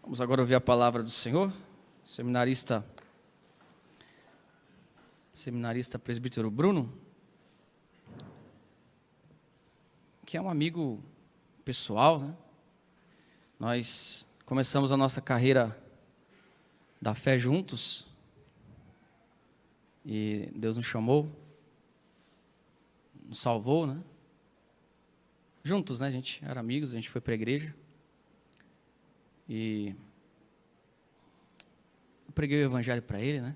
Vamos agora ouvir a palavra do Senhor. Seminarista presbítero Bruno, que é um amigo pessoal, né? Nós começamos a nossa carreira da fé juntos e Deus nos chamou, nos salvou, né? Juntos, né? A gente era amigos, a gente foi para a igreja e eu preguei o evangelho para ele, né?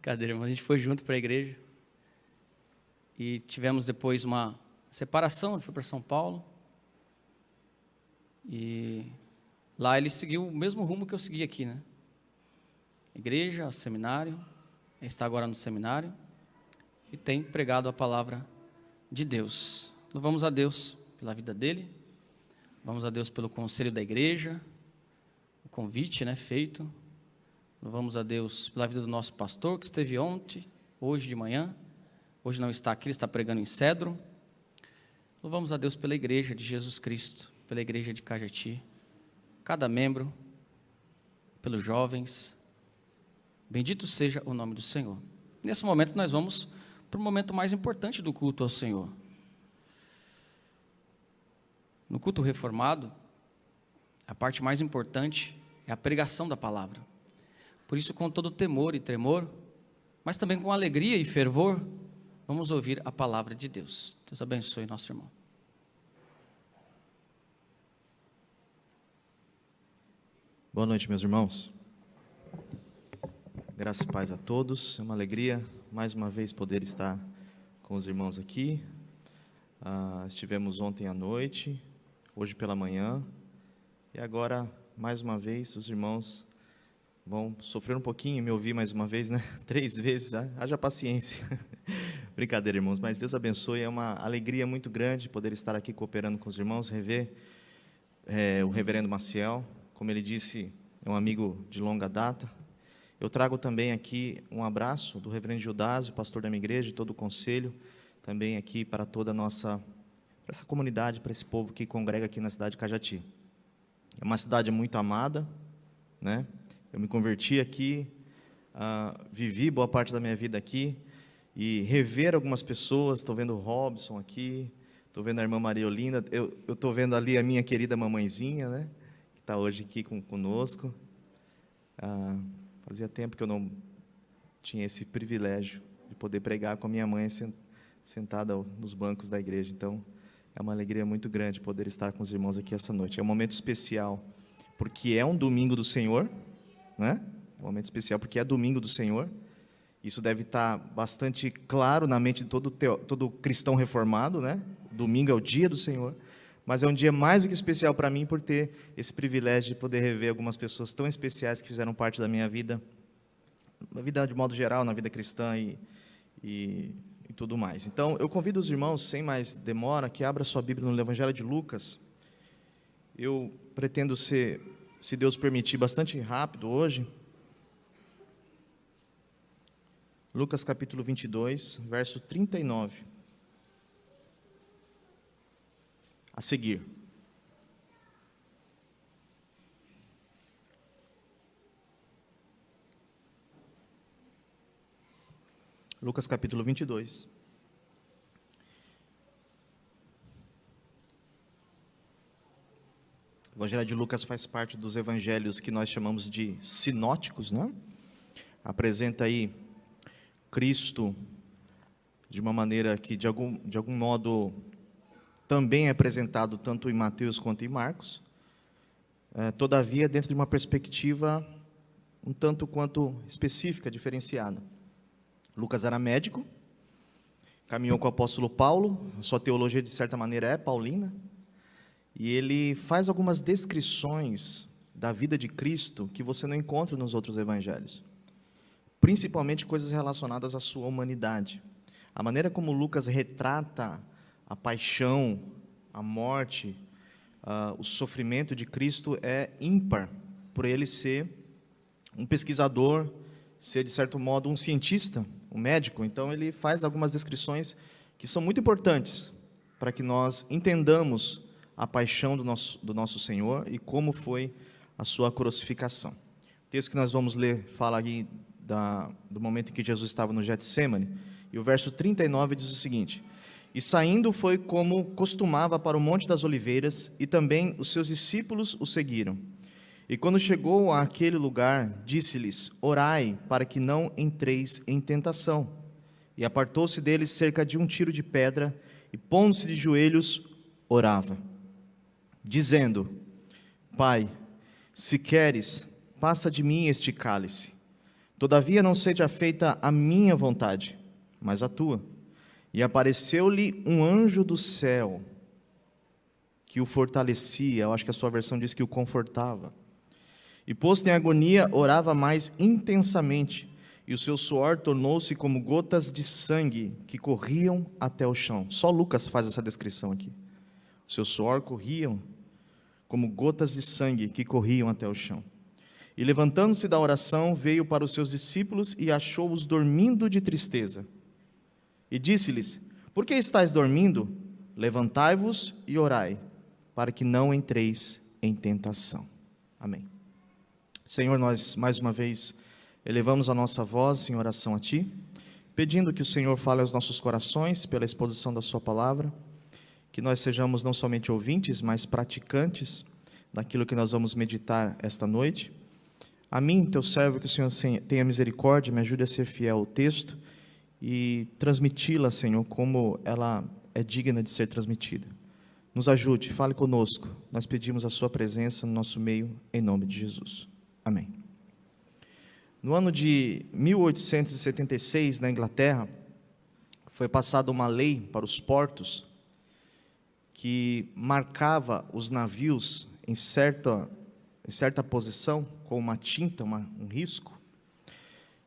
Cadê, irmão? A gente foi junto para a igreja e tivemos depois uma separação. Ele foi para São Paulo e lá ele seguiu o mesmo rumo que eu segui aqui, né? Igreja, seminário, ele está agora no seminário e tem pregado a palavra de Deus. Louvamos a Deus pela vida dele, louvamos a Deus pelo conselho da igreja, o convite, né, feito. Louvamos a Deus pela vida do nosso pastor, que esteve ontem, hoje de manhã. Hoje não está aqui, ele está pregando em Cedro. Louvamos a Deus pela igreja de Jesus Cristo, pela igreja de Cajati, cada membro, pelos jovens. Bendito seja o nome do Senhor. Nesse momento nós vamos para o momento mais importante do culto ao Senhor. No culto reformado, a parte mais importante é a pregação da palavra. Por isso, com todo temor e tremor, mas também com alegria e fervor, vamos ouvir a palavra de Deus. Deus abençoe nosso irmão. Boa noite, meus irmãos. Graças e paz a todos. É uma alegria, mais uma vez, poder estar com os irmãos aqui. Estivemos ontem à noite, hoje pela manhã, e agora, mais uma vez, os irmãos vão sofrer um pouquinho, me ouvir mais uma vez, né? 3 vezes, haja paciência. Brincadeira, irmãos, mas Deus abençoe. É uma alegria muito grande poder estar aqui cooperando com os irmãos, rever o reverendo Maciel. Como ele disse, é um amigo de longa data. Eu trago também aqui um abraço do reverendo Judásio, pastor da minha igreja, e todo o conselho, também aqui para toda a nossa, para essa comunidade, para esse povo que congrega aqui na cidade de Cajati. É uma cidade muito amada, né? Eu me converti aqui, vivi boa parte da minha vida aqui, e rever algumas pessoas. Estou vendo o Robson aqui, estou vendo a irmã Maria Olinda, eu estou vendo ali a minha querida mamãezinha, né, que está hoje aqui conosco. Fazia tempo que eu não tinha esse privilégio de poder pregar com a minha mãe sentada nos bancos da igreja. Então, é uma alegria muito grande poder estar com os irmãos aqui essa noite. É um momento especial, porque é um domingo do Senhor, né? Um momento especial porque é domingo do Senhor. Isso deve estar bastante claro na mente de todo cristão reformado, né? Domingo é o dia do Senhor, mas é um dia mais do que especial para mim por ter esse privilégio de poder rever algumas pessoas tão especiais que fizeram parte da minha vida, na vida de modo geral, na vida cristã e tudo mais. Então, eu convido os irmãos, sem mais demora, que abra sua Bíblia no Evangelho de Lucas. Eu pretendo ser, se Deus permitir, bastante rápido hoje. Lucas capítulo 22, verso 39. A seguir. Lucas capítulo 22. O Evangelho de Lucas faz parte dos evangelhos que nós chamamos de sinóticos, né? Apresenta aí Cristo de uma maneira que de algum modo também é apresentado tanto em Mateus quanto em Marcos, todavia dentro de uma perspectiva um tanto quanto específica, diferenciada. Lucas era médico, caminhou com o apóstolo Paulo, sua teologia de certa maneira é paulina, e ele faz algumas descrições da vida de Cristo que você não encontra nos outros evangelhos, principalmente coisas relacionadas à sua humanidade. A maneira como Lucas retrata a paixão, a morte, o sofrimento de Cristo é ímpar, por ele ser um pesquisador, ser de certo modo um cientista, um médico. Então ele faz algumas descrições que são muito importantes para que nós entendamos a paixão do nosso Senhor e como foi a sua crucificação. O texto que nós vamos ler fala aqui do momento em que Jesus estava no Getsêmani, e o verso 39 diz o seguinte: e saindo foi como costumava para o Monte das Oliveiras, e também os seus discípulos o seguiram. E quando chegou àquele lugar, disse-lhes: orai, para que não entreis em tentação. E apartou-se deles cerca de um tiro de pedra, e pondo-se de joelhos, orava, dizendo: Pai, se queres, passa de mim este cálice. Todavia não seja feita a minha vontade, mas a tua. E apareceu-lhe um anjo do céu, que o fortalecia, eu acho que a sua versão diz que o confortava. E posto em agonia, orava mais intensamente, e o seu suor tornou-se como gotas de sangue que corriam até o chão. Só Lucas faz essa descrição aqui. O seu suor corriam como gotas de sangue que corriam até o chão. E levantando-se da oração, veio para os seus discípulos e achou-os dormindo de tristeza. E disse-lhes: por que estáis dormindo? Levantai-vos e orai, para que não entreis em tentação. Amém. Senhor, nós mais uma vez elevamos a nossa voz em oração a Ti, pedindo que o Senhor fale aos nossos corações pela exposição da Sua palavra, que nós sejamos não somente ouvintes, mas praticantes daquilo que nós vamos meditar esta noite. A mim, Teu servo, que o Senhor tenha misericórdia, me ajude a ser fiel ao texto e transmiti-la, Senhor, como ela é digna de ser transmitida. Nos ajude, fale conosco, nós pedimos a Sua presença no nosso meio, em nome de Jesus. Amém. No ano de 1876, na Inglaterra, foi passada uma lei para os portos que marcava os navios em certa posição, com uma tinta, um risco,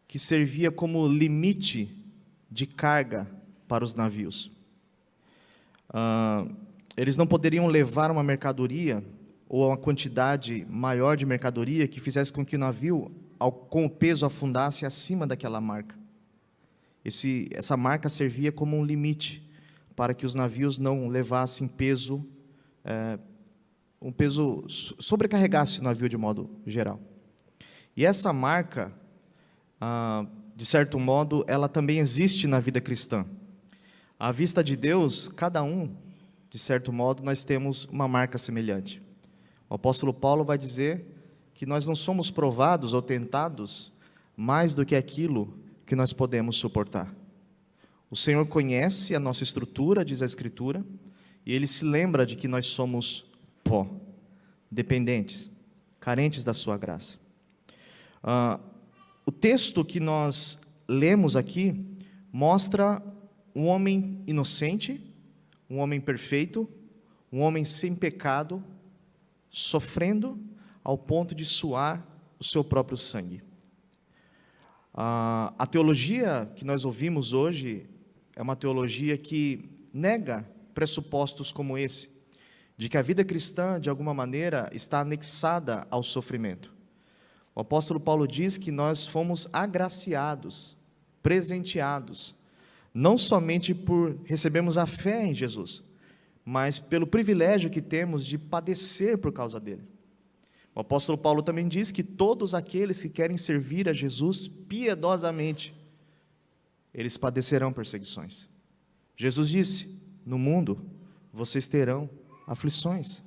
que servia como limite de carga para os navios. Eles não poderiam levar uma mercadoria ou uma quantidade maior de mercadoria que fizesse com que o navio, com o peso, afundasse acima daquela marca. Essa marca servia como um limite para que os navios não levassem peso, sobrecarregasse o navio de modo geral. E essa marca, de certo modo, ela também existe na vida cristã. À vista de Deus, cada um, de certo modo, nós temos uma marca semelhante. O apóstolo Paulo vai dizer que nós não somos provados ou tentados mais do que aquilo que nós podemos suportar. O Senhor conhece a nossa estrutura, diz a Escritura, e Ele se lembra de que nós somos pó, dependentes, carentes da sua graça. O texto que nós lemos aqui mostra um homem inocente, um homem perfeito, um homem sem pecado, sofrendo ao ponto de suar o seu próprio sangue. A teologia que nós ouvimos hoje é uma teologia que nega pressupostos como esse, de que a vida cristã, de alguma maneira, está anexada ao sofrimento. O apóstolo Paulo diz que nós fomos agraciados, presenteados, não somente por recebermos a fé em Jesus, mas pelo privilégio que temos de padecer por causa dele. O apóstolo Paulo também diz que todos aqueles que querem servir a Jesus piedosamente, eles padecerão perseguições. Jesus disse: no mundo vocês terão aflições.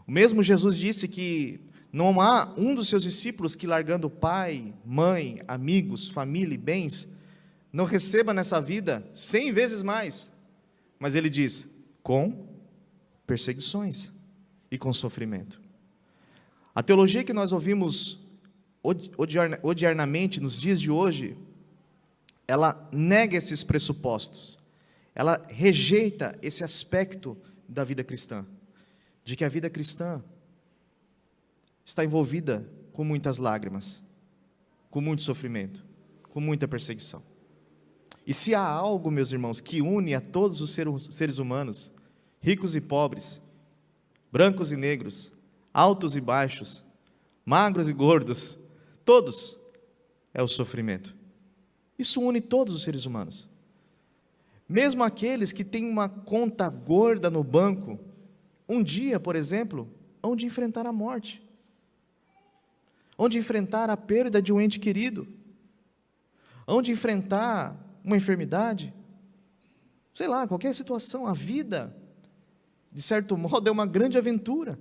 O mesmo Jesus disse que não há um dos seus discípulos que, largando pai, mãe, amigos, família e bens, não receba nessa vida 100 vezes mais. Mas ele diz: com perseguições e com sofrimento. A teologia que nós ouvimos odiernamente nos dias de hoje, ela nega esses pressupostos, ela rejeita esse aspecto da vida cristã, de que a vida cristã está envolvida com muitas lágrimas, com muito sofrimento, com muita perseguição. E se há algo, meus irmãos, que une a todos os seres humanos, ricos e pobres, brancos e negros, altos e baixos, magros e gordos, todos, é o sofrimento. Isso une todos os seres humanos. Mesmo aqueles que têm uma conta gorda no banco, um dia, por exemplo, hão de enfrentar a morte, hão de enfrentar a perda de um ente querido, hão de enfrentar uma enfermidade, sei lá, qualquer situação. A vida, de certo modo, é uma grande aventura,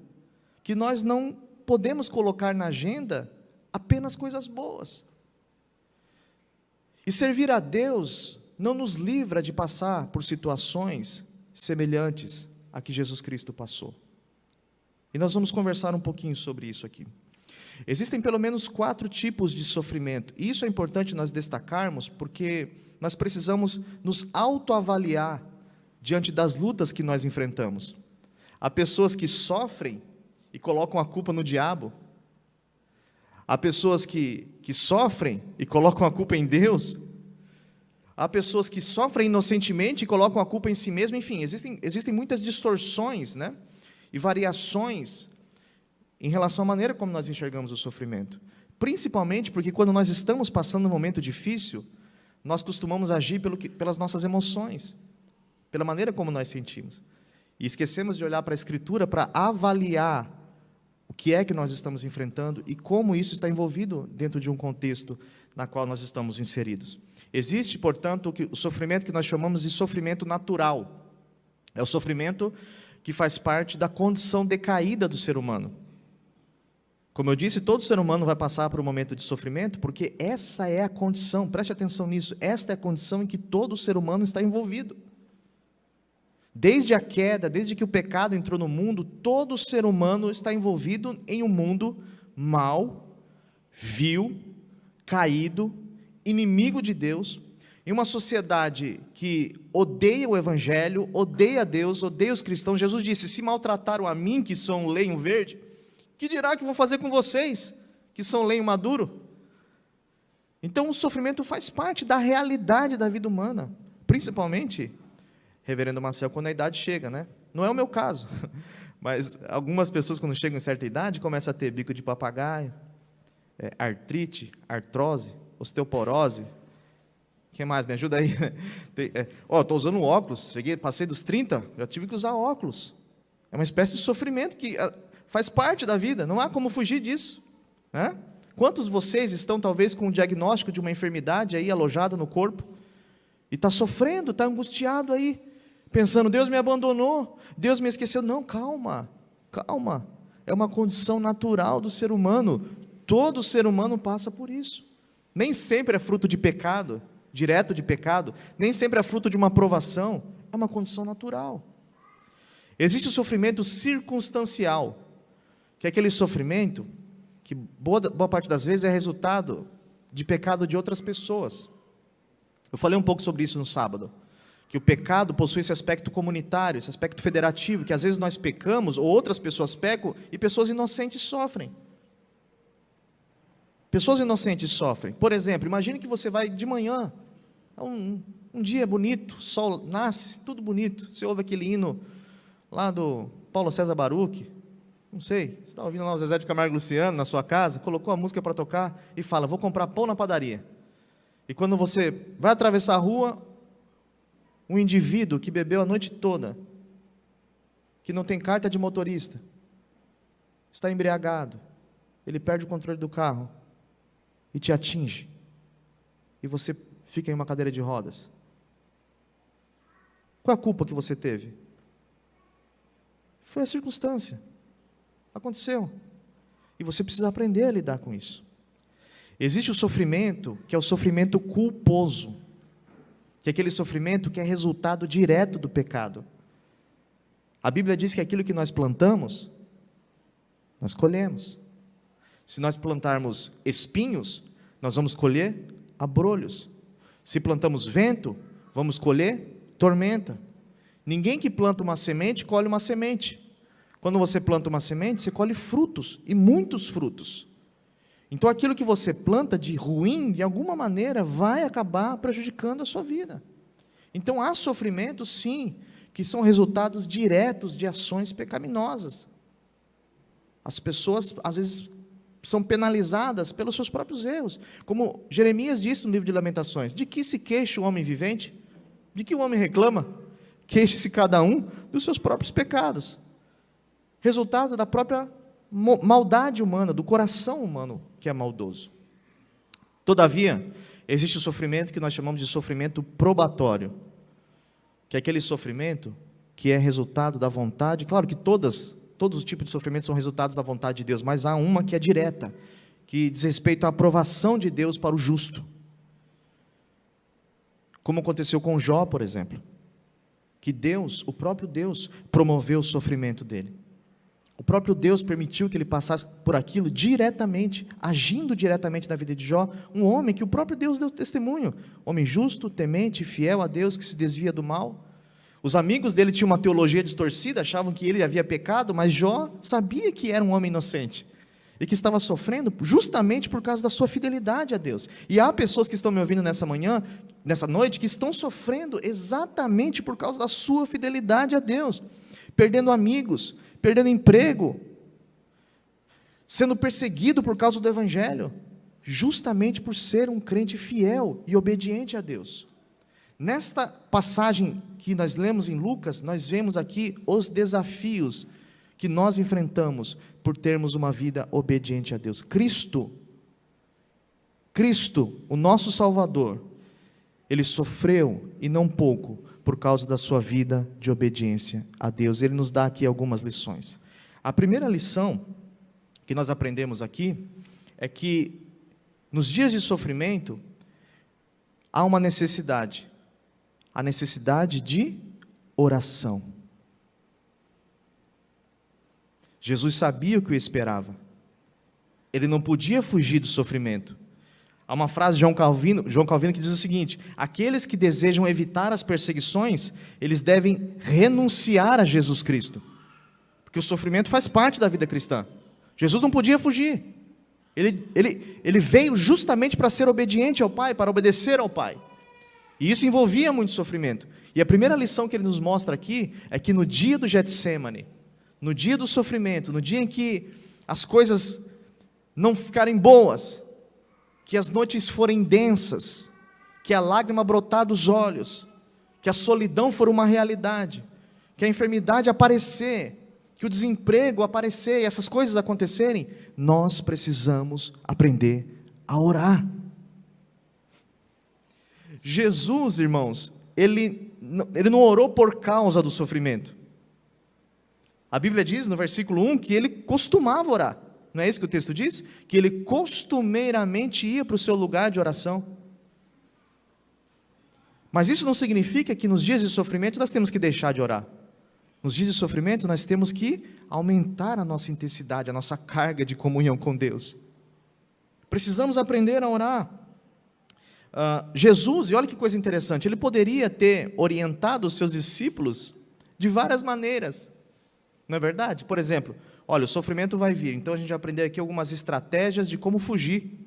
que nós não podemos colocar na agenda apenas coisas boas. E servir a Deus não nos livra de passar por situações semelhantes a que Jesus Cristo passou. E nós vamos conversar um pouquinho sobre isso aqui. Existem pelo menos 4 tipos de sofrimento, e isso é importante nós destacarmos, porque nós precisamos nos autoavaliar diante das lutas que nós enfrentamos. Há pessoas que sofrem e colocam a culpa no diabo, há pessoas que sofrem e colocam a culpa em Deus, há pessoas que sofrem inocentemente e colocam a culpa em si mesmo. Enfim, existem muitas distorções, né, e variações em relação à maneira como nós enxergamos o sofrimento, principalmente porque quando nós estamos passando um momento difícil, nós costumamos agir pelas nossas emoções, pela maneira como nós sentimos, e esquecemos de olhar para a Escritura para avaliar o que é que nós estamos enfrentando e como isso está envolvido dentro de um contexto na qual nós estamos inseridos. Existe, portanto, o sofrimento que nós chamamos de sofrimento natural. É o sofrimento que faz parte da condição decaída do ser humano. Como eu disse, todo ser humano vai passar por um momento de sofrimento, porque essa é a condição, preste atenção nisso, esta é a condição em que todo ser humano está envolvido. Desde a queda, desde que o pecado entrou no mundo, todo ser humano está envolvido em um mundo mau, vil, caído, inimigo de Deus, em uma sociedade que odeia o Evangelho, odeia Deus, odeia os cristãos. Jesus disse: se maltrataram a mim, que sou um lenho verde, que dirá que vão fazer com vocês, que são lenho maduro? Então o sofrimento faz parte da realidade da vida humana, principalmente, reverendo Marcel, quando a idade chega, né? Não é o meu caso, mas algumas pessoas, quando chegam em certa idade, começam a ter bico de papagaio, artrite, artrose, osteoporose. O que mais? Me ajuda aí. Estou usando óculos, passei dos 30, já tive que usar óculos. É uma espécie de sofrimento que faz parte da vida, não há como fugir disso, né? Quantos de vocês estão talvez com um diagnóstico de uma enfermidade aí alojada no corpo, e está sofrendo, está angustiado aí, pensando: Deus me abandonou, Deus me esqueceu? Não, calma, calma, é uma condição natural do ser humano, todo ser humano passa por isso, nem sempre é fruto de pecado, direto de pecado, nem sempre é fruto de uma provação, é uma condição natural. Existe o sofrimento circunstancial, que é aquele sofrimento que boa parte das vezes é resultado de pecado de outras pessoas. Eu falei um pouco sobre isso no sábado, que o pecado possui esse aspecto comunitário, esse aspecto federativo, que às vezes nós pecamos, ou outras pessoas pecam, e pessoas inocentes sofrem. Pessoas inocentes sofrem. Por exemplo, imagine que você vai de manhã, um dia bonito, o sol nasce, tudo bonito, você ouve aquele hino lá do Paulo César Baruch, não sei, você está ouvindo lá o Zezé de Camargo e Luciano na sua casa, colocou a música para tocar e fala: vou comprar pão na padaria. E quando você vai atravessar a rua, um indivíduo que bebeu a noite toda, que não tem carta de motorista, está embriagado, ele perde o controle do carro e te atinge, e você fica em uma cadeira de rodas. Qual a culpa que você teve? Foi a circunstância, aconteceu, e você precisa aprender a lidar com isso. Existe o sofrimento, que é o sofrimento culposo, que é aquele sofrimento que é resultado direto do pecado. A Bíblia diz que aquilo que nós plantamos, nós colhemos. Se nós plantarmos espinhos, nós vamos colher abrolhos. Se plantamos vento, vamos colher tormenta. Ninguém que planta uma semente, colhe uma semente. Quando você planta uma semente, você colhe frutos, e muitos frutos. Então aquilo que você planta de ruim, de alguma maneira, vai acabar prejudicando a sua vida. Então há sofrimentos, sim, que são resultados diretos de ações pecaminosas. As pessoas, às vezes, são penalizadas pelos seus próprios erros. Como Jeremias disse no livro de Lamentações: de que se queixa o homem vivente? De que o homem reclama? Queixe-se cada um dos seus próprios pecados. resultado da própria maldade humana, do coração humano que é maldoso. Todavia, existe o sofrimento que nós chamamos de sofrimento probatório, que é aquele sofrimento que é resultado da vontade. Claro que todos os tipos de sofrimento são resultados da vontade de Deus, mas há uma que é direta, que diz respeito à aprovação de Deus para o justo. Como aconteceu com Jó, por exemplo, que Deus, o próprio Deus, promoveu o sofrimento dele. O próprio Deus permitiu que ele passasse por aquilo diretamente, agindo diretamente na vida de Jó, um homem que o próprio Deus deu testemunho, homem justo, temente, fiel a Deus, que se desvia do mal. Os amigos dele tinham uma teologia distorcida, achavam que ele havia pecado, mas Jó sabia que era um homem inocente, e que estava sofrendo justamente por causa da sua fidelidade a Deus. E há pessoas que estão me ouvindo nessa noite, que estão sofrendo exatamente por causa da sua fidelidade a Deus, perdendo amigos, perdendo emprego, sendo perseguido por causa do Evangelho, justamente por ser um crente fiel e obediente a Deus. Nesta passagem que nós lemos em Lucas, nós vemos aqui os desafios que nós enfrentamos por termos uma vida obediente a Deus. Cristo, o nosso Salvador, ele sofreu, e não pouco, por causa da sua vida de obediência a Deus. Ele nos dá aqui algumas lições. A primeira lição que nós aprendemos aqui é que nos dias de sofrimento há uma necessidade, a necessidade de oração. Jesus sabia o que o esperava. Ele não podia fugir do sofrimento. Há uma frase de João Calvino que diz o seguinte: aqueles que desejam evitar as perseguições, eles devem renunciar a Jesus Cristo, porque o sofrimento faz parte da vida cristã. Jesus não podia fugir. Ele veio justamente para ser obediente ao Pai, para obedecer ao Pai, e isso envolvia muito sofrimento. E a primeira lição que ele nos mostra aqui é que no dia do Getsêmani, no dia do sofrimento, no dia em que as coisas não ficarem boas, que as noites forem densas, que a lágrima brotar dos olhos, que a solidão for uma realidade, que a enfermidade aparecer, que o desemprego aparecer, e essas coisas acontecerem, nós precisamos aprender a orar. Jesus, irmãos, ele não orou por causa do sofrimento. A Bíblia diz no versículo 1 que ele costumava orar. Não é isso que o texto diz? Que ele costumeiramente ia para o seu lugar de oração. Mas isso não significa que nos dias de sofrimento nós temos que deixar de orar. Nos dias de sofrimento nós temos que aumentar a nossa intensidade, a nossa carga de comunhão com Deus. Precisamos aprender a orar. Jesus, e olha que coisa interessante, ele poderia ter orientado os seus discípulos de várias maneiras. Não é verdade? Por exemplo, olha, o sofrimento vai vir, então a gente vai aprender aqui algumas estratégias de como fugir.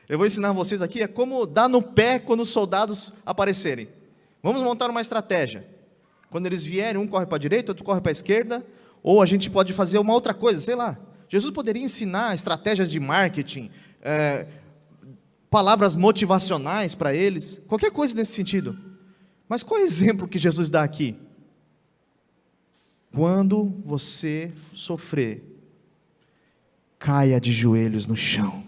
Eu vou ensinar vocês aqui como dar no pé quando os soldados aparecerem. Vamos montar uma estratégia. Quando eles vierem, um corre para a direita, outro corre para a esquerda, ou a gente pode fazer uma outra coisa, sei lá. Jesus poderia ensinar estratégias de marketing, palavras motivacionais para eles, qualquer coisa nesse sentido. Mas qual é o exemplo que Jesus dá aqui? Quando você sofrer, caia de joelhos no chão.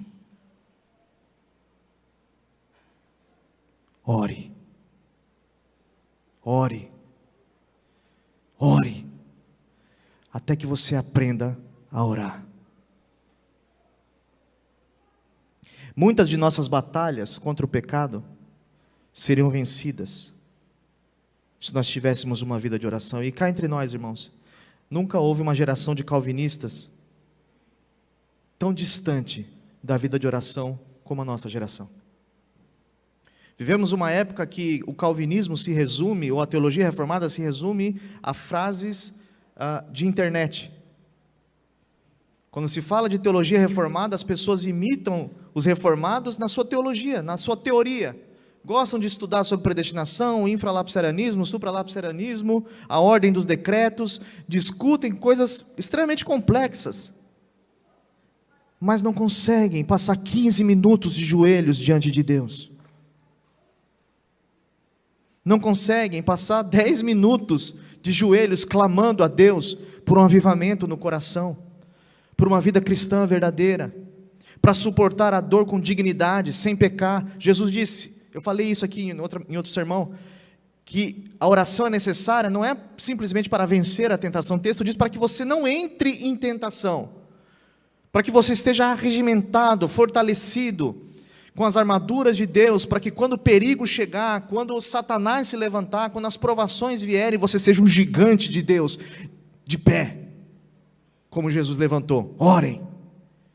Ore. Ore. Ore. Até que você aprenda a orar. Muitas de nossas batalhas contra o pecado seriam vencidas se nós tivéssemos uma vida de oração. E cá entre nós, irmãos, nunca houve uma geração de calvinistas tão distante da vida de oração como a nossa geração. Vivemos uma época que o calvinismo se resume, ou a teologia reformada se resume a frases de internet. Quando se fala de teologia reformada, as pessoas imitam os reformados na sua teologia, na sua teoria. Gostam de estudar sobre predestinação, infralapsarianismo, supralapsarianismo, a ordem dos decretos, discutem coisas extremamente complexas, mas não conseguem passar 15 minutos de joelhos diante de Deus. Não conseguem passar 10 minutos de joelhos clamando a Deus por um avivamento no coração, por uma vida cristã verdadeira, para suportar a dor com dignidade, sem pecar. Jesus disse, eu falei isso aqui em outro sermão, que a oração é necessária, não é simplesmente para vencer a tentação. O texto diz para que você não entre em tentação, para que você esteja regimentado, fortalecido, com as armaduras de Deus, para que quando o perigo chegar, quando o Satanás se levantar, quando as provações vierem, você seja um gigante de Deus, de pé, como Jesus levantou. Orem,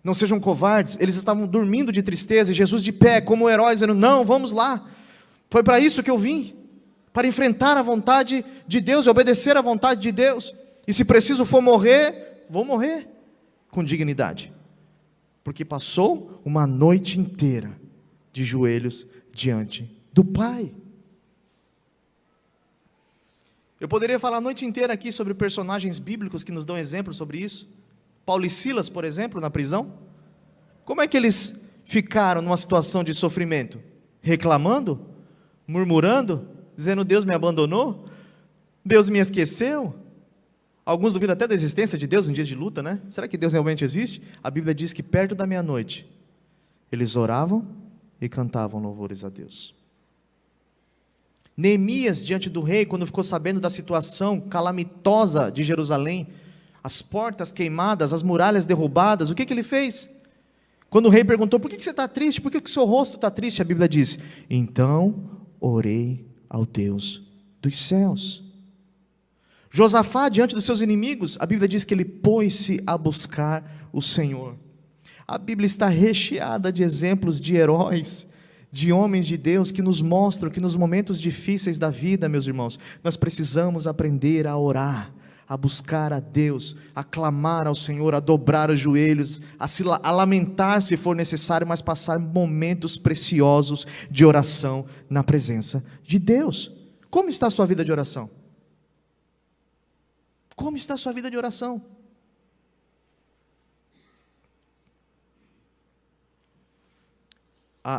não sejam covardes. Eles estavam dormindo de tristeza, e Jesus de pé, como herói, dizendo, não, vamos lá, foi para isso que eu vim, para enfrentar a vontade de Deus, e obedecer à vontade de Deus, e se preciso for morrer, vou morrer, com dignidade, porque passou uma noite inteira, de joelhos, diante do Pai. Eu poderia falar a noite inteira aqui, sobre personagens bíblicos, que nos dão exemplos sobre isso, Paulo e Silas, por exemplo, na prisão, como é que eles ficaram numa situação de sofrimento? Reclamando? Murmurando? Dizendo, Deus me abandonou? Deus me esqueceu? Alguns duvidam até da existência de Deus em dias de luta, né? Será que Deus realmente existe? A Bíblia diz que perto da meia-noite, eles oravam e cantavam louvores a Deus. Neemias, diante do rei, quando ficou sabendo da situação calamitosa de Jerusalém, as portas queimadas, as muralhas derrubadas, o que ele fez? Quando o rei perguntou, por que você está triste? Por que o seu rosto está triste? A Bíblia diz, então orei ao Deus dos céus. Josafá, diante dos seus inimigos, a Bíblia diz que ele pôs-se a buscar o Senhor. A Bíblia está recheada de exemplos de heróis, de homens de Deus, que nos mostram que nos momentos difíceis da vida, meus irmãos, nós precisamos aprender a orar, a buscar a Deus, a clamar ao Senhor, a dobrar os joelhos, a lamentar se for necessário, mas passar momentos preciosos de oração na presença de Deus. Como está a sua vida de oração? Como está a sua vida de oração?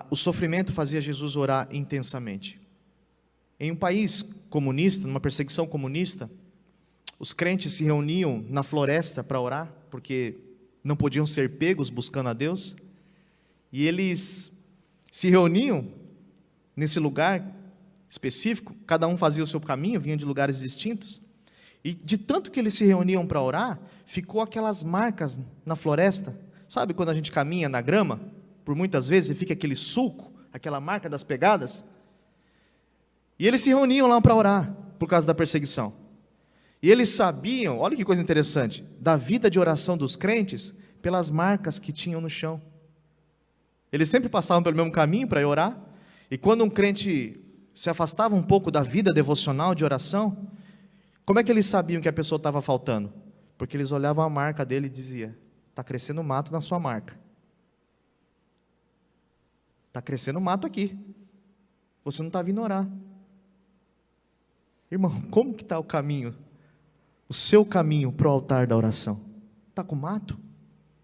O sofrimento fazia Jesus orar intensamente. Em um país comunista, numa perseguição comunista, os crentes se reuniam na floresta para orar, porque não podiam ser pegos buscando a Deus, e eles se reuniam nesse lugar específico, cada um fazia o seu caminho, vinham de lugares distintos, e de tanto que eles se reuniam para orar, ficou aquelas marcas na floresta. Sabe quando a gente caminha na grama, por muitas vezes, fica aquele sulco, aquela marca das pegadas? E eles se reuniam lá para orar, por causa da perseguição. E eles sabiam, olha que coisa interessante, da vida de oração dos crentes, pelas marcas que tinham no chão. Eles sempre passavam pelo mesmo caminho para ir orar, e quando um crente se afastava um pouco da vida devocional de oração, como é que eles sabiam que a pessoa estava faltando? Porque eles olhavam a marca dele e diziam, está crescendo mato na sua marca. Está crescendo mato aqui. Você não está vindo orar. Irmão, como que está o caminho? O seu caminho para o altar da oração? Está com mato?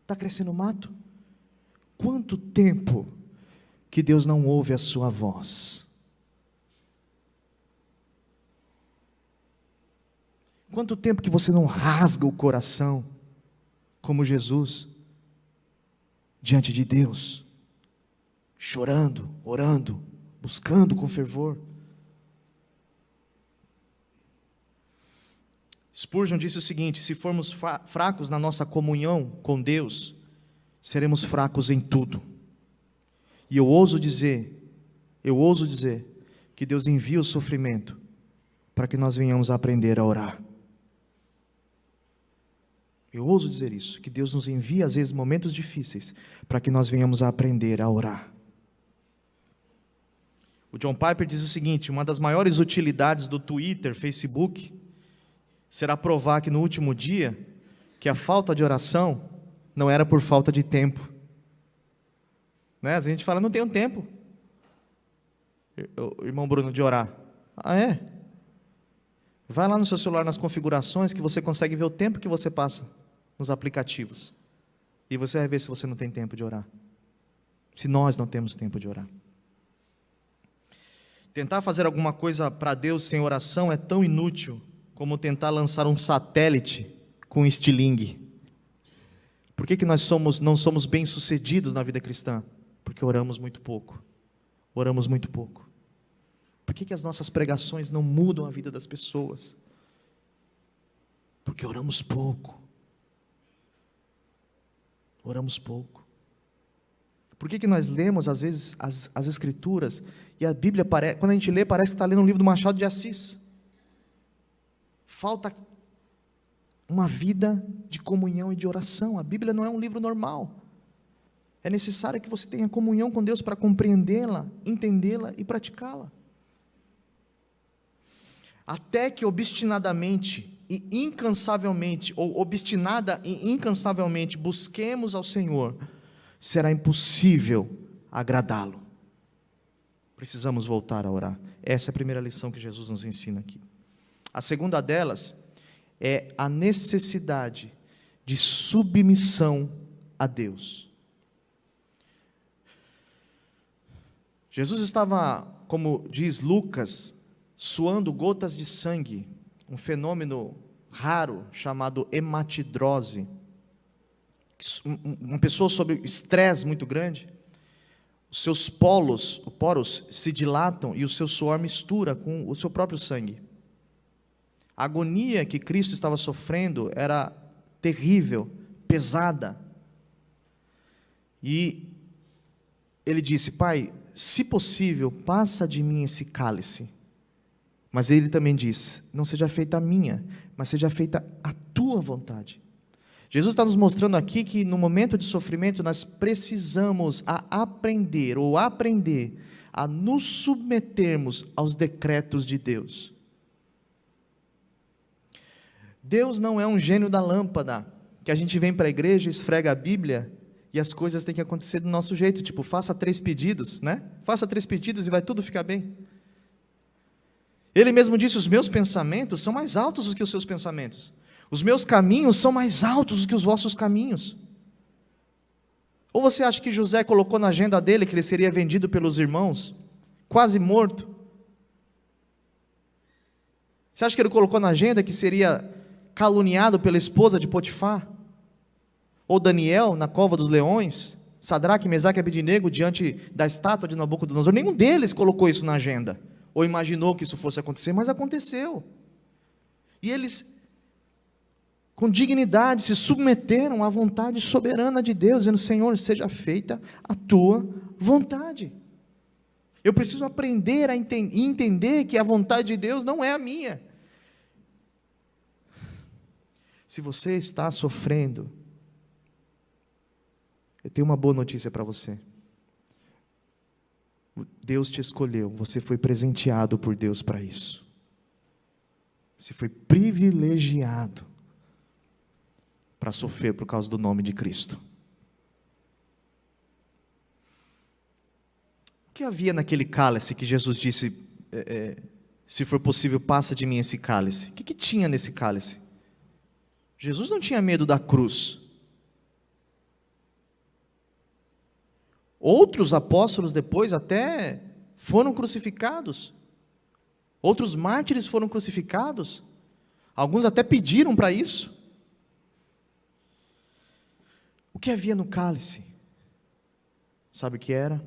Está crescendo mato? Quanto tempo que Deus não ouve a sua voz? Quanto tempo que você não rasga o coração, como Jesus, diante de Deus, chorando, orando, buscando com fervor? Spurgeon disse o seguinte, se formos fracos na nossa comunhão com Deus, seremos fracos em tudo. E eu ouso dizer, que Deus envia o sofrimento, para que nós venhamos a aprender a orar. Eu ouso dizer isso, que Deus nos envia às vezes momentos difíceis, para que nós venhamos a aprender a orar. O John Piper diz o seguinte, uma das maiores utilidades do Twitter, Facebook, será provar que no último dia, que a falta de oração não era por falta de tempo. Né? Às vezes a gente fala, não tenho tempo, irmão Bruno, de orar. Ah, é? Vai lá no seu celular, nas configurações, que você consegue ver o tempo que você passa nos aplicativos. E você vai ver se você não tem tempo de orar. Se nós não temos tempo de orar. Tentar fazer alguma coisa para Deus sem oração é tão inútil como tentar lançar um satélite com estilingue? Por que nós não somos bem-sucedidos na vida cristã? Porque oramos muito pouco. Oramos muito pouco. Por que as nossas pregações não mudam a vida das pessoas? Porque oramos pouco. Oramos pouco. Por que nós lemos, às vezes, as Escrituras, e a Bíblia, quando a gente lê, parece que está lendo um livro do Machado de Assis? Falta uma vida de comunhão e de oração. A Bíblia não é um livro normal. É necessário que você tenha comunhão com Deus para compreendê-la, entendê-la e praticá-la. Até que obstinadamente e incansavelmente, ou obstinada e incansavelmente busquemos ao Senhor, será impossível agradá-lo. Precisamos voltar a orar. Essa é a primeira lição que Jesus nos ensina aqui. A segunda delas é a necessidade de submissão a Deus. Jesus estava, como diz Lucas, suando gotas de sangue, um fenômeno raro chamado hematidrose. Uma pessoa sob estresse muito grande, os seus poros se dilatam e o seu suor mistura com o seu próprio sangue. A agonia que Cristo estava sofrendo era terrível, pesada. E ele disse: Pai, se possível, passa de mim esse cálice. Mas ele também diz: não seja feita a minha, mas seja feita a tua vontade. Jesus está nos mostrando aqui que no momento de sofrimento nós precisamos aprender a nos submetermos aos decretos de Deus. Deus não é um gênio da lâmpada, que a gente vem para a igreja, esfrega a Bíblia e as coisas têm que acontecer do nosso jeito, tipo, faça 3 pedidos, né? Faça 3 pedidos e vai tudo ficar bem. Ele mesmo disse: os meus pensamentos são mais altos do que os seus pensamentos. Os meus caminhos são mais altos do que os vossos caminhos. Ou você acha que José colocou na agenda dele que ele seria vendido pelos irmãos, quase morto? Você acha que ele colocou na agenda que seria caluniado pela esposa de Potifar? Ou Daniel na cova dos leões? Sadraque, Mesaque e Abednego diante da estátua de Nabucodonosor? Nenhum deles colocou isso na agenda, ou imaginou que isso fosse acontecer, mas aconteceu. E eles, com dignidade, se submeteram à vontade soberana de Deus, dizendo: Senhor, seja feita a tua vontade. Eu preciso aprender a entender que a vontade de Deus não é a minha. Se você está sofrendo, eu tenho uma boa notícia para você. Deus te escolheu, você foi presenteado por Deus para isso. Você foi privilegiado para sofrer por causa do nome de Cristo. O que havia naquele cálice que Jesus disse: se for possível, passa de mim esse cálice? O que tinha nesse cálice? Jesus não tinha medo da cruz. Outros apóstolos depois até foram crucificados. Outros mártires foram crucificados. Alguns até pediram para isso. O que havia no cálice? Sabe o que era?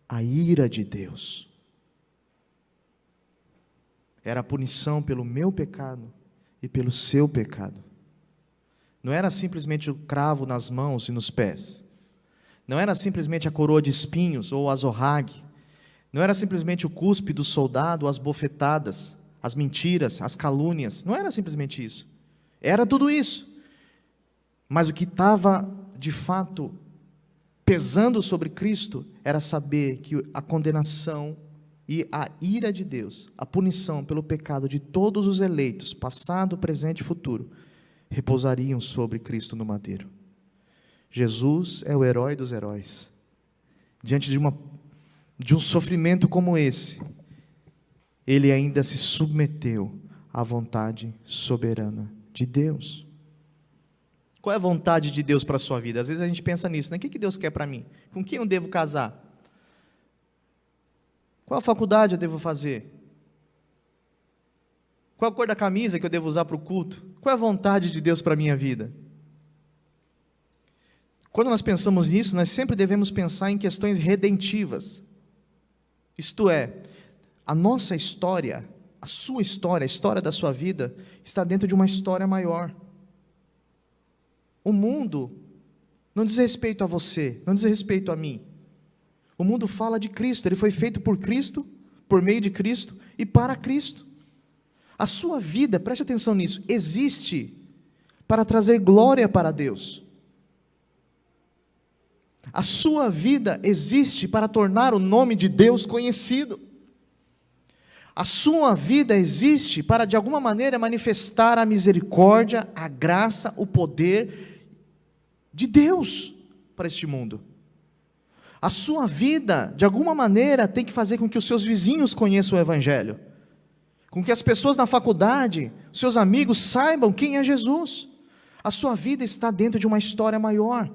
A ira de Deus. Era a punição pelo meu pecado e pelo seu pecado. Não era simplesmente o cravo nas mãos e nos pés. Não era simplesmente a coroa de espinhos ou azorrague. Não era simplesmente o cuspe do soldado, as bofetadas, as mentiras, as calúnias. Não era simplesmente isso. Era tudo isso. Mas o que estava, de fato, pesando sobre Cristo, era saber que a condenação e a ira de Deus, a punição pelo pecado de todos os eleitos, passado, presente e futuro, repousariam sobre Cristo no madeiro. Jesus é o herói dos heróis. Diante de um sofrimento como esse, ele ainda se submeteu à vontade soberana de Deus. Qual é a vontade de Deus para a sua vida? Às vezes a gente pensa nisso, né? O que Deus quer para mim? Com quem eu devo casar? Qual a faculdade eu devo fazer? Qual a cor da camisa que eu devo usar para o culto? Qual é a vontade de Deus para a minha vida? Quando nós pensamos nisso, nós sempre devemos pensar em questões redentivas. Isto é, a nossa história, a sua história, a história da sua vida, está dentro de uma história maior. O mundo não diz respeito a você, não diz respeito a mim. O mundo fala de Cristo, ele foi feito por Cristo, por meio de Cristo e para Cristo. A sua vida, preste atenção nisso, existe para trazer glória para Deus. A sua vida existe para tornar o nome de Deus conhecido. A sua vida existe para, de alguma maneira, manifestar a misericórdia, a graça, o poder de Deus para este mundo. A sua vida, de alguma maneira, tem que fazer com que os seus vizinhos conheçam o Evangelho, com que as pessoas na faculdade, os seus amigos saibam quem é Jesus. A sua vida está dentro de uma história maior.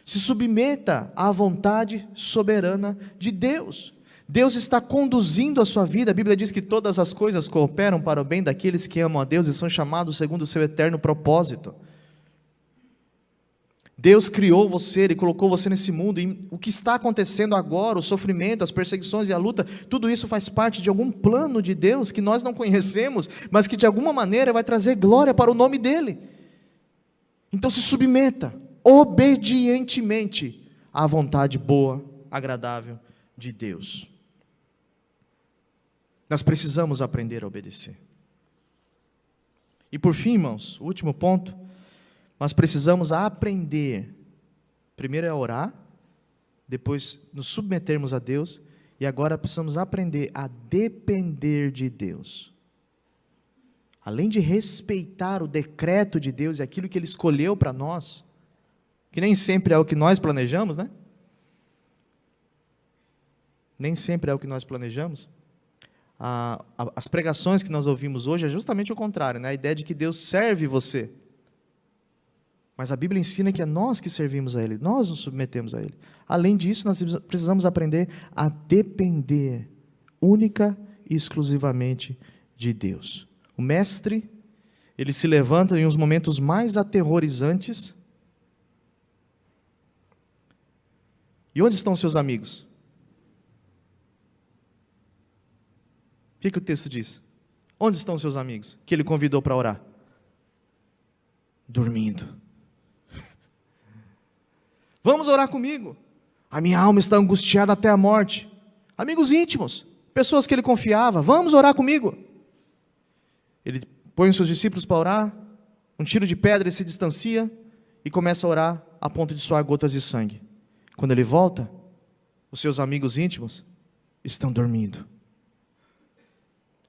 Se submeta à vontade soberana de Deus. Deus está conduzindo a sua vida. A Bíblia diz que todas as coisas cooperam para o bem daqueles que amam a Deus e são chamados segundo o seu eterno propósito. Deus criou você, Ele colocou você nesse mundo, e o que está acontecendo agora, o sofrimento, as perseguições e a luta, tudo isso faz parte de algum plano de Deus que nós não conhecemos, mas que de alguma maneira vai trazer glória para o nome dEle. Então se submeta obedientemente à vontade boa, agradável de Deus. Nós precisamos aprender a obedecer. E por fim, irmãos, o último ponto, nós precisamos aprender, primeiro é orar, depois nos submetermos a Deus, e agora precisamos aprender a depender de Deus. Além de respeitar o decreto de Deus e aquilo que Ele escolheu para nós, que nem sempre é o que nós planejamos, né? Nem sempre é o que nós planejamos. As pregações que nós ouvimos hoje é justamente o contrário, né? A ideia de que Deus serve você. Mas a Bíblia ensina que é nós que servimos a Ele, nós nos submetemos a Ele. Além disso, nós precisamos aprender a depender única e exclusivamente de Deus. O mestre, ele se levanta em uns momentos mais aterrorizantes. E onde estão seus amigos? O que o texto diz? Onde estão seus amigos que ele convidou para orar? Dormindo. Vamos orar comigo. A minha alma está angustiada até a morte. Amigos íntimos, pessoas que ele confiava, vamos orar comigo. Ele põe os seus discípulos para orar, um tiro de pedra, ele se distancia e começa a orar a ponto de suar gotas de sangue. Quando ele volta, os seus amigos íntimos estão dormindo.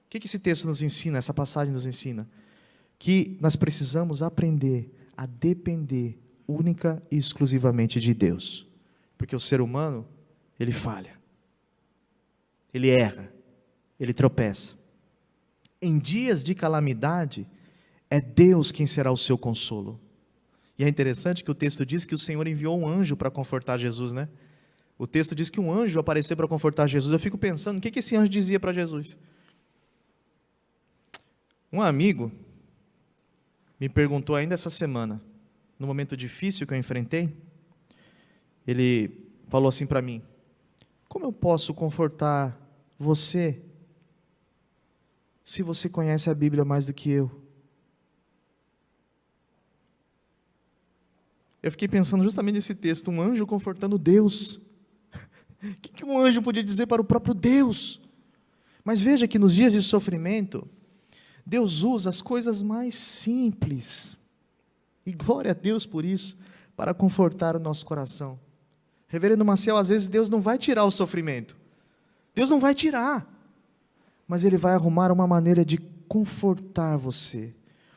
O que esse texto nos ensina, essa passagem nos ensina? Que nós precisamos aprender a depender única e exclusivamente de Deus. Porque o ser humano, ele falha. Ele erra. Ele tropeça. Em dias de calamidade, é Deus quem será o seu consolo. E é interessante que o texto diz que o Senhor enviou um anjo para confortar Jesus, né? O texto diz que um anjo apareceu para confortar Jesus. Eu fico pensando, o que esse anjo dizia para Jesus? Um amigo me perguntou ainda essa semana, no momento difícil que eu enfrentei, ele falou assim para mim: como eu posso confortar você, se você conhece a Bíblia mais do que eu? Eu fiquei pensando justamente nesse texto, um anjo confortando Deus. O que um anjo podia dizer para o próprio Deus? Mas veja que nos dias de sofrimento, Deus usa as coisas mais simples, e glória a Deus por isso, para confortar o nosso coração. Reverendo Maciel, às vezes Deus não vai tirar o sofrimento, Deus não vai tirar, mas Ele vai arrumar uma maneira de confortar você,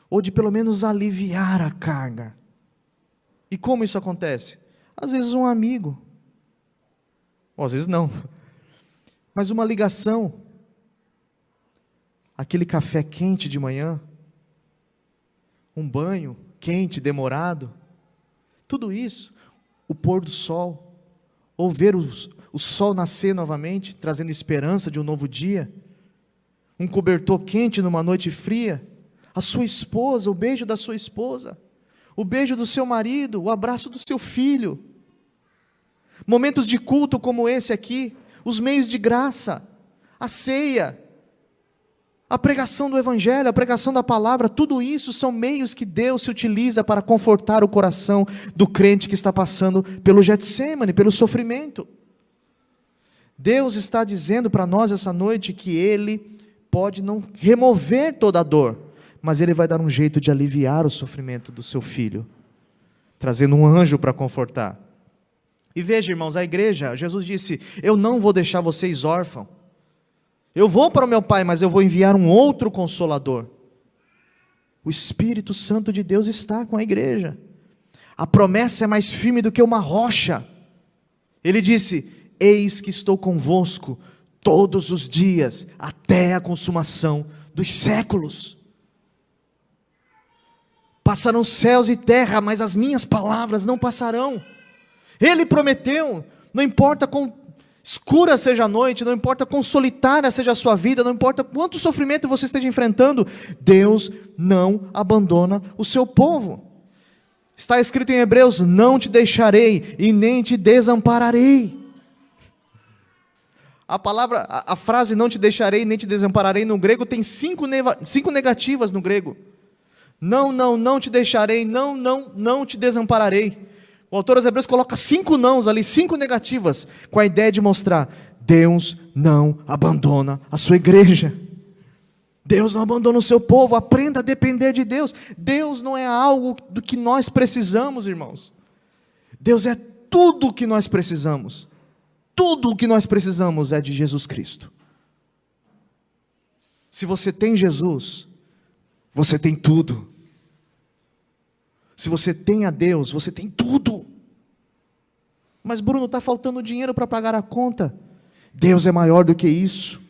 ou de pelo menos aliviar a carga. E como isso acontece? Às vezes um amigo, ou às vezes não, mas uma ligação, aquele café quente de manhã, um banho quente, demorado, tudo isso, o pôr do sol, ou ver o sol nascer novamente, trazendo esperança de um novo dia, um cobertor quente numa noite fria, a sua esposa, o beijo da sua esposa, o beijo do seu marido, o abraço do seu filho. Momentos de culto como esse aqui, os meios de graça, a ceia, a pregação do Evangelho, a pregação da palavra, tudo isso são meios que Deus se utiliza para confortar o coração do crente que está passando pelo Getsêmani, pelo sofrimento. Deus está dizendo para nós essa noite que Ele pode não remover toda a dor, mas Ele vai dar um jeito de aliviar o sofrimento do seu filho, trazendo um anjo para confortar. E veja, irmãos, a igreja, Jesus disse: eu não vou deixar vocês órfãos, eu vou para o meu Pai, mas eu vou enviar um outro Consolador. O Espírito Santo de Deus está com a igreja. A promessa é mais firme do que uma rocha. Ele disse: eis que estou convosco todos os dias, até a consumação dos séculos. Passarão céus e terra, mas as minhas palavras não passarão. Ele prometeu, não importa quão escura seja a noite, não importa quão solitária seja a sua vida, não importa quanto sofrimento você esteja enfrentando, Deus não abandona o seu povo. Está escrito em Hebreus: não te deixarei e nem te desampararei. A frase não te deixarei nem te desampararei no grego tem cinco negativas no grego. Não te deixarei, não te desampararei. O autor aos Hebreus coloca 5 nãos ali, 5 negativas, com a ideia de mostrar: Deus não abandona a sua igreja. Deus não abandona o seu povo. Aprenda a depender de Deus. Deus não é algo do que nós precisamos, irmãos. Deus é tudo o que nós precisamos. Tudo o que nós precisamos é de Jesus Cristo. Se você tem Jesus, você tem tudo. Se você tem a Deus, você tem tudo. Mas Bruno, está faltando dinheiro para pagar a conta. Deus é maior do que isso.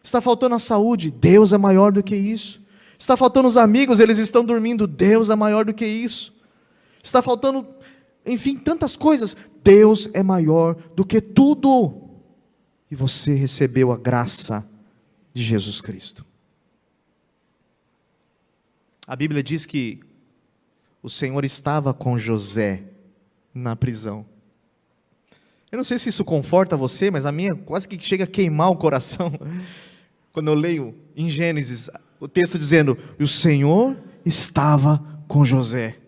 Está faltando a saúde. Deus é maior do que isso. Está faltando os amigos, eles estão dormindo. Deus é maior do que isso. Está faltando, enfim, tantas coisas. Deus é maior do que tudo. E você recebeu a graça de Jesus Cristo. A Bíblia diz que o Senhor estava com José na prisão. Eu não sei se isso conforta você, mas a minha quase que chega a queimar o coração, quando eu leio em Gênesis, o texto dizendo: e o Senhor estava com José.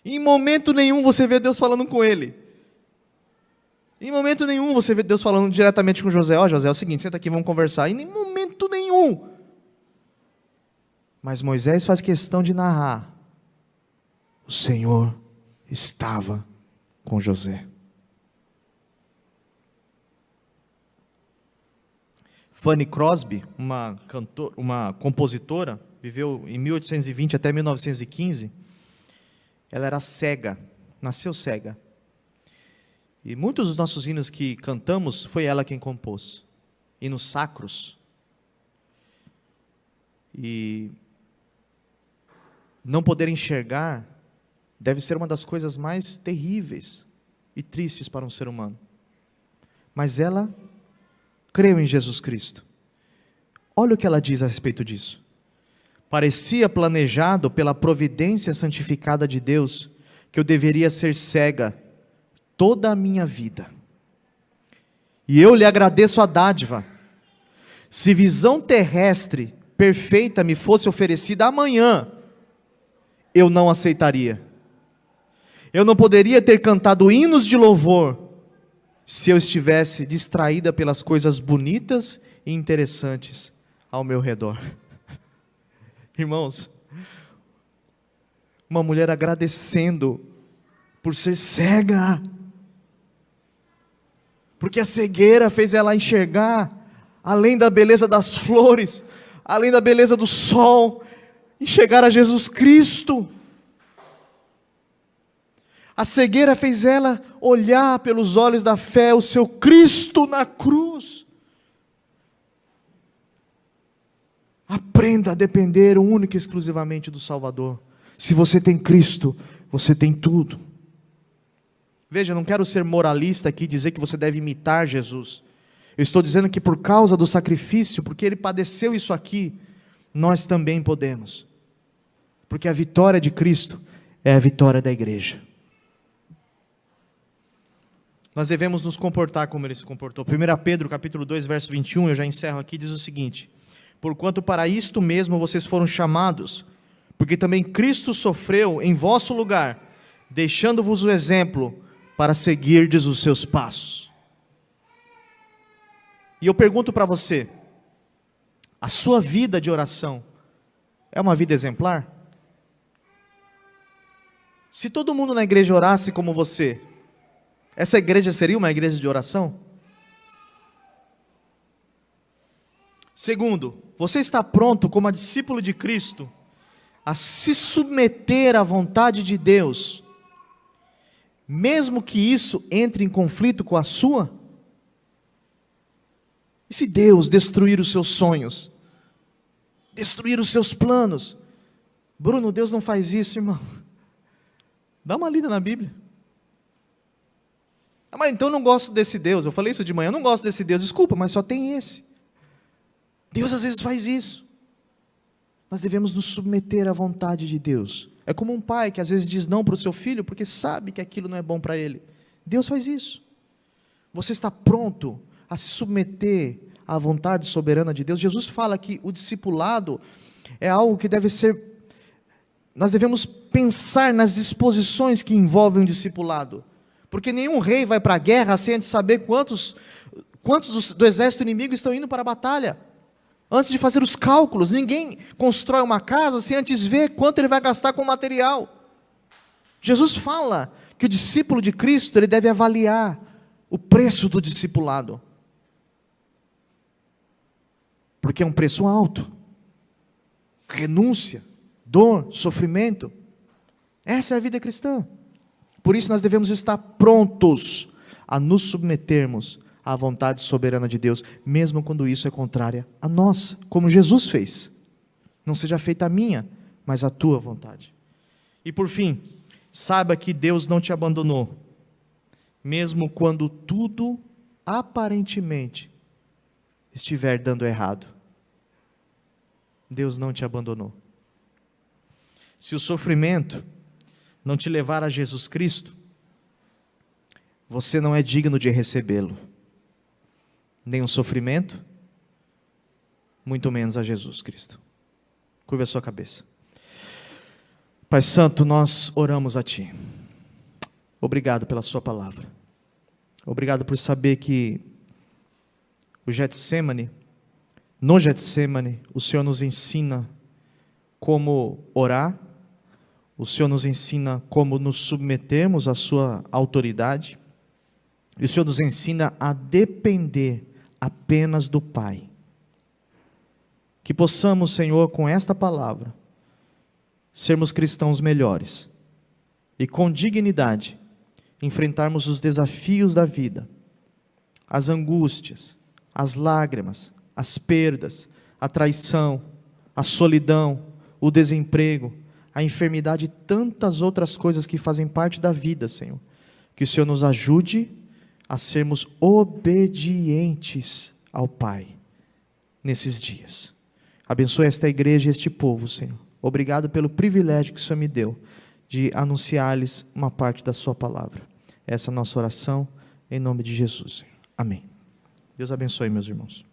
E em momento nenhum você vê Deus falando com ele. Em momento nenhum você vê Deus falando diretamente com José: ó, José, é o seguinte, senta aqui, vamos conversar. E em momento nenhum. Mas Moisés faz questão de narrar: o Senhor estava com José. Fanny Crosby, uma compositora, viveu em 1820 até 1915. Ela era cega, nasceu cega. E muitos dos nossos hinos que cantamos, foi ela quem compôs. Hinos sacros. E não poder enxergar deve ser uma das coisas mais terríveis e tristes para um ser humano. Mas ela creu em Jesus Cristo. Olha o que ela diz a respeito disso. Parecia planejado pela providência santificada de Deus que eu deveria ser cega toda a minha vida. E eu lhe agradeço a dádiva. Se visão terrestre perfeita me fosse oferecida amanhã, eu não aceitaria. Eu não poderia ter cantado hinos de louvor se eu estivesse distraída pelas coisas bonitas e interessantes ao meu redor. Irmãos, uma mulher agradecendo por ser cega, porque a cegueira fez ela enxergar além da beleza das flores, além da beleza do sol, enxergar a Jesus Cristo. A cegueira fez ela olhar pelos olhos da fé o seu Cristo na cruz. Aprenda a depender única e exclusivamente do Salvador. Se você tem Cristo, você tem tudo. Veja, eu não quero ser moralista aqui e dizer que você deve imitar Jesus. Eu estou dizendo que por causa do sacrifício, porque Ele padeceu isso aqui, nós também podemos. Porque a vitória de Cristo é a vitória da igreja. Nós devemos nos comportar como Ele se comportou. 1 Pedro capítulo 2, verso 21, eu já encerro aqui, diz o seguinte: porquanto para isto mesmo vocês foram chamados, porque também Cristo sofreu em vosso lugar, deixando-vos o exemplo para seguirdes os seus passos. E eu pergunto para você, a sua vida de oração é uma vida exemplar? Se todo mundo na igreja orasse como você, essa igreja seria uma igreja de oração? Segundo, você está pronto como discípulo de Cristo a se submeter à vontade de Deus, mesmo que isso entre em conflito com a sua? E se Deus destruir os seus sonhos, destruir os seus planos? Bruno, Deus não faz isso, irmão. Dá uma lida na Bíblia. Ah, mas então eu não gosto desse Deus. Eu falei isso de manhã, eu não gosto desse Deus. Desculpa, mas só tem esse. Deus às vezes faz isso. Nós devemos nos submeter à vontade de Deus. É como um pai que às vezes diz não para o seu filho, porque sabe que aquilo não é bom para ele. Deus faz isso. Você está pronto a se submeter à vontade soberana de Deus? Jesus fala que o discipulado é algo que deve ser, nós devemos pensar nas disposições que envolvem o discipulado, porque nenhum rei vai para a guerra sem antes saber quantos do exército inimigo estão indo para a batalha, antes de fazer os cálculos. Ninguém constrói uma casa sem antes ver quanto ele vai gastar com material. Jesus fala que o discípulo de Cristo, ele deve avaliar o preço do discipulado, porque é um preço alto, renúncia, dor, sofrimento. Essa é a vida cristã. Por isso nós devemos estar prontos a nos submetermos à vontade soberana de Deus, mesmo quando isso é contrária à nossa, como Jesus fez. Não seja feita a minha, mas a tua vontade. E por fim, saiba que Deus não te abandonou, mesmo quando tudo aparentemente estiver dando errado. Deus não te abandonou. Se o sofrimento não te levar a Jesus Cristo, você não é digno de recebê-lo. Nem o sofrimento, muito menos a Jesus Cristo. Curva a sua cabeça. Pai Santo, nós oramos a Ti. Obrigado pela Sua palavra. Obrigado por saber que no Getsemane, o Senhor nos ensina como orar, o Senhor nos ensina como nos submetermos à Sua autoridade, e o Senhor nos ensina a depender apenas do Pai. Que possamos, Senhor, com esta palavra, sermos cristãos melhores, e com dignidade, enfrentarmos os desafios da vida, as angústias, as lágrimas, as perdas, a traição, a solidão, o desemprego, a enfermidade e tantas outras coisas que fazem parte da vida, Senhor. Que o Senhor nos ajude a sermos obedientes ao Pai nesses dias. Abençoe esta igreja e este povo, Senhor. Obrigado pelo privilégio que o Senhor me deu de anunciar-lhes uma parte da Sua palavra. Essa é a nossa oração, em nome de Jesus, Senhor. Amém. Deus abençoe, meus irmãos.